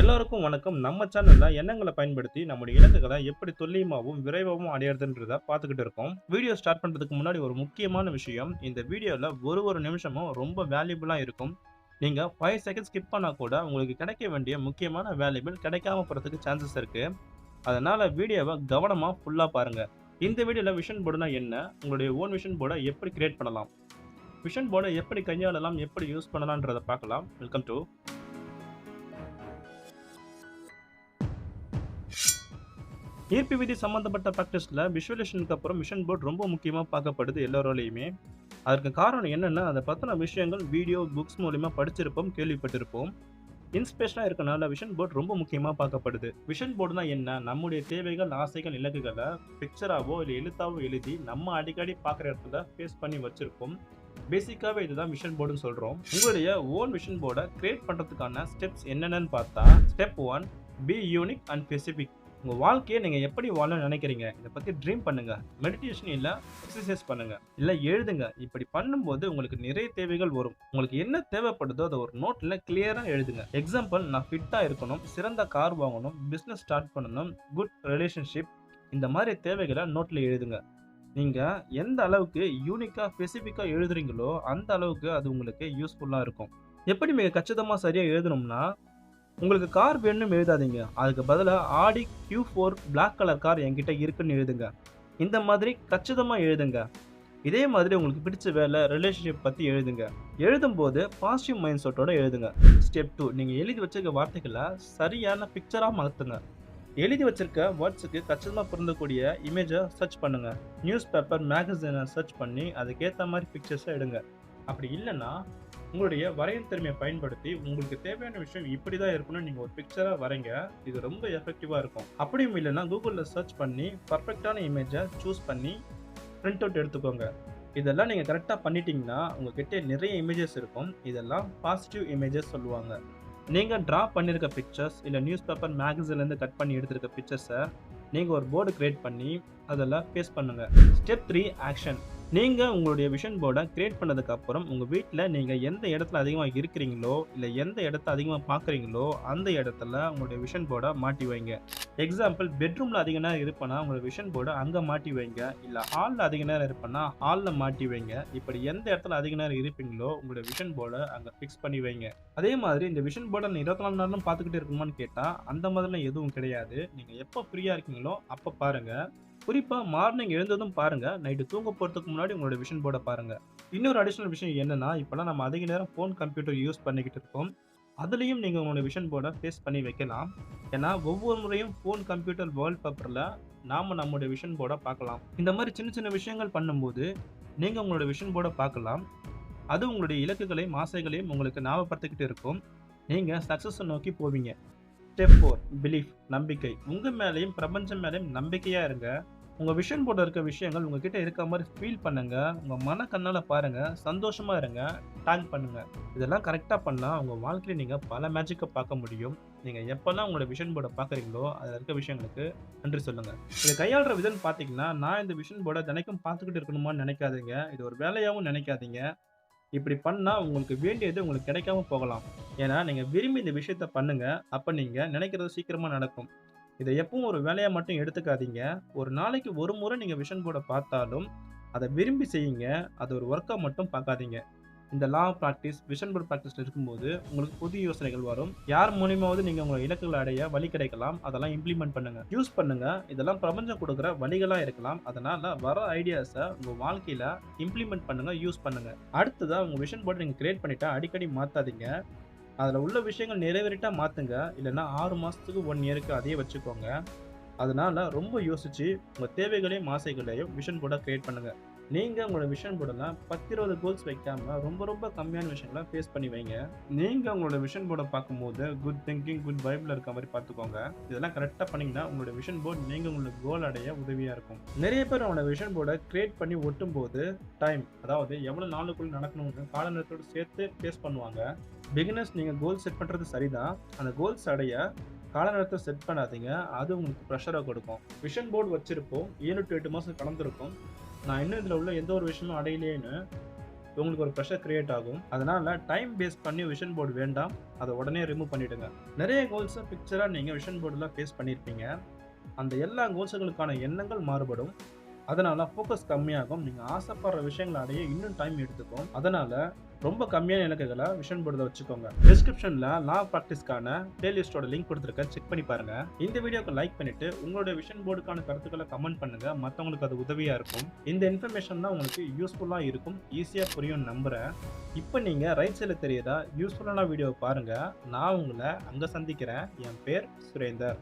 எல்லாருக்கும் வணக்கம். நம்ம சேனல்ல எண்ணங்கள பயன்படுத்தி நம்முடைய இலக்குகள எப்படி துல்லியமாவும், விரைவாவும் அடையறதுன்றத பார்த்துக்கிட்டு இருக்கோம். வீடியோ ஸ்டார்ட் பண்றதுக்கு முன்னாடி ஒரு முக்கியமான விஷயம். இந்த வீடியோல ஒரு நிமிஷமும் ரொம்ப வேல்யூபிளா இருக்கும். நீங்க 5 செகண்ட்ஸ் ஸ்கிப் பண்ணா கூட உங்களுக்கு கிடைக்க வேண்டிய முக்கியமான வேல்யூபிள் கிடைக்காம போறதுக்கு சான்சஸ் இருக்கு. அதனால வீடியோவ கவனமா ஃபுல்லா பாருங்க. இந்த வீடியோல விஷன் போர்டுனா என்ன? உங்களுடைய ஓன் விஷன் போர்ட எப்படி கிரியேட் பண்ணலாம்? விஷன் போர்ட எப்படி கையாளலாம்? எப்படி யூஸ் பண்ணலாம்ன்றத பார்க்கலாம். வெல்கம் டூ ஈர்ப்பு விதி சம்பந்தப்பட்ட பிராக்டிஸ்ல விஷுவலைசேஷனுக்கு அப்புறம் விஷன் போர்ட் ரொம்ப முக்கியமா பார்க்கப்படுது எல்லாராலையுமே. அதற்கு காரணம் என்னன்னா, அதை பத்தின விஷயங்கள் வீடியோ, புக்ஸ் மூலியமா படிச்சிருப்போம், கேள்விப்பட்டிருப்போம். இன்ஸ்பிரேஷனா இருக்கனால விஷன் போர்ட் ரொம்ப முக்கியமா பார்க்கப்படுது. விஷன் போர்டுனா என்ன? நம்முடைய தேவைகள், ஆசைகள், இலக்குகளை பிக்சராவோ இல்லை எழுத்தாவோ எழுதி நம்ம அடிக்கடி பார்க்குற இடத்துல பேஸ்ட் பண்ணி வச்சிருப்போம். பேசிக்காவே இதுதான் விஷன் போர்டுன்னு சொல்றோம். உங்களுடைய ஓன் விஷன் போர்டை கிரியேட் பண்றதுக்கான ஸ்டெப்ஸ் என்னென்னு பார்த்தா, step 1 B unique and specific. உங்க வாழ்க்கையை நீங்க எப்படி வாழணும்னு நினைக்கிறீங்க? இதை பத்தி ட்ரீம் பண்ணுங்க. மெடிடேஷன் இல்ல எக்ஸசைஸ் பண்ணுங்க. இல்ல எழுதுங்க. இப்படி பண்ணும்போது உங்களுக்கு நிறைய தேவைகள் வரும். உங்களுக்கு என்ன தேவைப்படுதோ அதை ஒரு நோட்ல கிளியரா எழுதுங்க. எக்ஸாம்பிள், நான் ஃபிட்டா இருக்கணும், சிறந்த கார் வாங்கணும், பிசினஸ் ஸ்டார்ட் பண்ணணும், குட் ரிலேஷன்ஷிப். இந்த மாதிரி தேவைகளை நோட்ல எழுதுங்க. நீங்க எந்த அளவுக்கு யூனிக்கா ஸ்பெசிபிக்கா எழுதுறீங்களோ அந்த அளவுக்கு அது உங்களுக்கு யூஸ்ஃபுல்லா இருக்கும். எப்படி மிக கச்சிதமா சரியா எழுதணும்னா, உங்களுக்கு கார் வேணும்னு எழுதாதீங்க. அதுக்கு பதிலா ஆடி Q4 பிளாக் கலர் கார் என்கிட்ட இருக்குன்னு எழுதுங்க. இந்த மாதிரி கச்சிதமா எழுதுங்க. இதே மாதிரி உங்களுக்கு பிடிச்ச வேலை, ரிலேஷன்ஷிப் பத்தி எழுதுங்க. எழுதும்போது பாசிட்டிவ் மைண்ட் செட்டோட எழுதுங்க. ஸ்டெப் 2, நீங்க எழுதி வச்சிருக்க வார்த்தைகளை சரியான பிக்சரா மாத்துங்க. எழுதி வச்சிருக்க வேர்ட்ஸுக்கு கச்சிதமா பொருந்தக்கூடிய இமேஜை சர்ச் பண்ணுங்க. நியூஸ் பேப்பர், மேகசினை சர்ச் பண்ணி அதுக்கேற்ற மாதிரி பிக்சர்ஸை எடுங்க. அப்படி இல்லைன்னா உங்களுடைய வரையும் திறமையை பயன்படுத்தி உங்களுக்கு தேவையான விஷயம் இப்படி தான் இருக்கணும்னு நீங்கள் ஒரு பிக்சராக வரைங்க. இது ரொம்ப எஃபெக்டிவாக இருக்கும். அப்படியும் இல்லைன்னா கூகுளில் சர்ச் பண்ணி பர்ஃபெக்டான இமேஜை சூஸ் பண்ணி பிரிண்ட் அவுட் எடுத்துக்கோங்க. இதெல்லாம் நீங்கள் கரெக்டாக பண்ணிட்டீங்கன்னா உங்ககிட்ட நிறைய இமேஜஸ் இருக்கும். இதெல்லாம் பாசிட்டிவ் இமேஜஸ் சொல்லுவாங்க. நீங்கள் ட்ரா பண்ணியிருக்க பிக்சர்ஸ் இல்லை நியூஸ் பேப்பர், மேகசின்லேருந்து கட் பண்ணி எடுத்திருக்க பிக்சர்ஸை நீங்கள் ஒரு போர்டு கிரியேட் பண்ணி அதில் பேஸ்ட் பண்ணுங்கள். Step 3 action. நீங்கள் உங்களுடைய விஷன் போர்டை கிரியேட் பண்ணதுக்கு அப்புறம் உங்கள் வீட்டில் நீங்கள் எந்த இடத்துல அதிகமாக இருக்கிறீங்களோ இல்லை எந்த இடத்த அதிகமாக பார்க்குறீங்களோ அந்த இடத்துல உங்களுடைய விஷன் போர்டை மாட்டி வைங்க. எக்ஸாம்பிள், பெட்ரூமில் அதிக நேரம் இருப்பேன்னா உங்களோட விஷன் போர்டை அங்கே மாட்டி வைங்க. இல்லை ஹாலில் அதிக நேரம் இருப்பேன்னா ஹாலில் மாட்டி வைங்க. இப்படி எந்த இடத்துல அதிக நேரம் இருப்பீங்களோ உங்களுடைய விஷன் போர்டை அங்கே ஃபிக்ஸ் பண்ணி வைங்க. அதே மாதிரி இந்த விஷன் போர்டை 24 நேரம் பார்த்துக்கிட்டு இருக்கணுமான்னு கேட்டால் அந்த மாதிரிலாம் எதுவும் கிடையாது. நீங்கள் எப்போ ஃப்ரீயாக இருக்கீங்களோ அப்போ பாருங்கள். குறிப்பா மார்னிங் எழுந்ததும் பாருங்க, நைட்டு தூங்க போறதுக்கு முன்னாடி உங்களோட விஷன் போர்டை பாருங்க. இன்னொரு அடிஷனல் விஷயம் என்னன்னா, இப்பெல்லாம் நம்ம அதிக நேரம் ஃபோன், கம்ப்யூட்டர் யூஸ் பண்ணிக்கிட்டு இருக்கோம். அதுலயும் நீங்க உங்களோட விஷன் போர்டை பேஸ்ட் பண்ணி வைக்கலாம். ஏன்னா ஒவ்வொரு முறையும் ஃபோன், கம்ப்யூட்டர் வால்பேப்பர்ல நாம நம்மளுடைய விஷன் போர்டை பார்க்கலாம். இந்த மாதிரி சின்ன சின்ன விஷயங்கள் பண்ணும்போது நீங்க உங்களோட விஷன் போர்டை பார்க்கலாம். அது உங்களுடைய இலக்குகளையும் ஆசைகளையும் உங்களுக்கு ஞாபகப்படுத்திக்கிட்டு இருக்கும். நீங்க சக்சஸை நோக்கி போவீங்க. ஸ்டெப் 4 பிலீஃப், நம்பிக்கை. உங்க மேலேயும் பிரபஞ்சம் மேலேயும் நம்பிக்கையா இருங்க. உங்க விஷன் போர்டில் இருக்க விஷயங்கள் உங்ககிட்ட இருக்க மாதிரி ஃபீல் பண்ணுங்க. உங்க மன கண்ணால பாருங்க, சந்தோஷமா இருங்க, டேங்க் பண்ணுங்க. இதெல்லாம் கரெக்டா பண்ணா உங்க வாழ்க்கையில நீங்க பல மேஜிக்கை பார்க்க முடியும். நீங்க எப்பெல்லாம் உங்களோட விஷன் போர்டை பார்க்குறீங்களோ அதில் இருக்க விஷயங்களுக்கு நன்றி சொல்லுங்க. இதை கையாளுற விதம் பார்த்தீங்கன்னா, நான் இந்த விஷன் போர்டை தினைக்கும் பார்த்துக்கிட்டு இருக்கணுமான்னு நினைக்காதீங்க. இது ஒரு வேலையாகவும் நினைக்காதீங்க. இப்படி பண்ணா உங்களுக்கு வேண்டியது உங்களுக்கு கிடைக்காம போகலாம். ஏன்னா நீங்க விரும்பி இந்த விஷயத்த பண்ணுங்க. அப்ப நீங்க நினைக்கிறது சீக்கிரமா நடக்கும். இதை எப்பவும் ஒரு வேலையா மட்டும் எடுத்துக்காதீங்க. ஒரு நாளைக்கு ஒரு முறை நீங்க விஷன் போர்டை பார்த்தாலும் அதை விரும்பி செய்யுங்க. அது ஒரு ஒர்க்கா மட்டும் பார்க்காதீங்க. இந்த law of practice, vision board பிராக்டிஸ்ல இருக்கும்போது உங்களுக்கு புதிய யோசனைகள் வரும். யார் மூலியமாவது நீங்க உங்க இலக்குகளை அடைய வழி கிடைக்கலாம். அதெல்லாம் இம்ப்ளிமெண்ட் பண்ணுங்க, யூஸ் பண்ணுங்க. இதெல்லாம் பிரபஞ்சம் கொடுக்குற வழிகளா இருக்கலாம். அதனால வர ஐடியாஸை உங்க வாழ்க்கையில இம்ப்ளிமெண்ட் பண்ணுங்க, யூஸ் பண்ணுங்க. அடுத்ததா உங்க விஷன் போர்டை நீங்க கிரியேட் பண்ணிட்டா அடிக்கடி மாத்தாதீங்க. அதில் உள்ள விஷயங்கள் நிறைவேறிட்டா மாற்றுங்க. இல்லைன்னா 6 மாதத்துக்கு 1 இயருக்கு அதையே வச்சுக்கோங்க. அதனால ரொம்ப யோசிச்சு உங்கள் தேவைகளையும் ஆசைகளையும் விஷன் போர்டை கிரியேட் பண்ணுங்க. நீங்கள் உங்களோட விஷன் போர்டில் 10-20 கோல்ஸ் வைக்காம ரொம்ப கம்மியான விஷயங்களை ஃபேஸ் பண்ணி வைங்க. நீங்கள் உங்களோட விஷன் போர்டை பார்க்கும்போது குட் திங்கிங், குட் வைப்ல இருக்க மாதிரி பார்த்துக்கோங்க. இதெல்லாம் கரெக்டாக பண்ணிங்கன்னா உங்களோட விஷன் போர்டு நீங்கள் உங்களுக்கு கோல் அடைய உதவியாக இருக்கும். நிறைய பேர் அவங்களோட விஷன் போர்டை கிரியேட் பண்ணி ஒட்டும் போது டைம், அதாவது எவ்வளோ நாளுக்குள்ள நடக்கணும்னு கால நேரத்தோடு சேர்த்து ஃபேஸ் பண்ணுவாங்க. பிகினர்ஸ், நீங்கள் கோல் செட் பண்ணுறது சரிதான். அந்த கோல்ஸ் அடைய கால நேரத்தை செட் பண்ணாதீங்க. அது உங்களுக்கு ப்ரெஷரை கொடுக்கும். விஷன் போர்டு வச்சிருப்போம், 7 to 8 மாதம் கடந்திருக்கும். நான் இன்னும் இதில் உள்ள எந்த ஒரு விஷயமும் அடையலேன்னு உங்களுக்கு ஒரு ப்ரெஷர் கிரியேட் ஆகும். அதனால டைம் பேஸ் பண்ணி விஷன் போர்டு வேண்டாம். அதை உடனே ரிமூவ் பண்ணிடுங்க. நிறைய கோல்ஸை பிக்சரா நீங்க விஷன் போர்டில் ஃபேஸ் பண்ணியிருப்பீங்க. அந்த எல்லா கோல்ஸுகளுக்கான எண்ணங்கள் மாறுபடும். அதனால ஃபோக்கஸ் கம்மியாகும். நீங்க ஆசைப்படுற விஷயங்களை அடைய இன்னும் டைம் எடுத்துக்கும். அதனால ரொம்ப கம்மியான இலக்குகளை விஷன் போர்டில் வச்சுக்கோங்க. டிஸ்கிரிப்ஷன்ல லா ஆஃப் பிராக்டிஸ்க்கான பிளேலிஸ்டோட லிங்க் கொடுத்துருக்கேன், செக் பண்ணி பாருங்க. இந்த வீடியோக்கு லைக் பண்ணிட்டு உங்களுடைய விஷன் போர்டுக்கான கருத்துக்களை கமெண்ட் பண்ணுங்க. மற்றவங்களுக்கு அது உதவியா இருக்கும். இந்த இன்ஃபர்மேஷன் தான் உங்களுக்கு யூஸ்ஃபுல்லா இருக்கும், ஈஸியா புரியும் நம்புறேன். இப்போ நீங்க ரைட் சைடில் தெரியுதா யூஸ்ஃபுல்லான வீடியோ பாருங்க. நான் உங்களை அங்க சந்திக்கிறேன். என் பேர் சுரேந்தர்.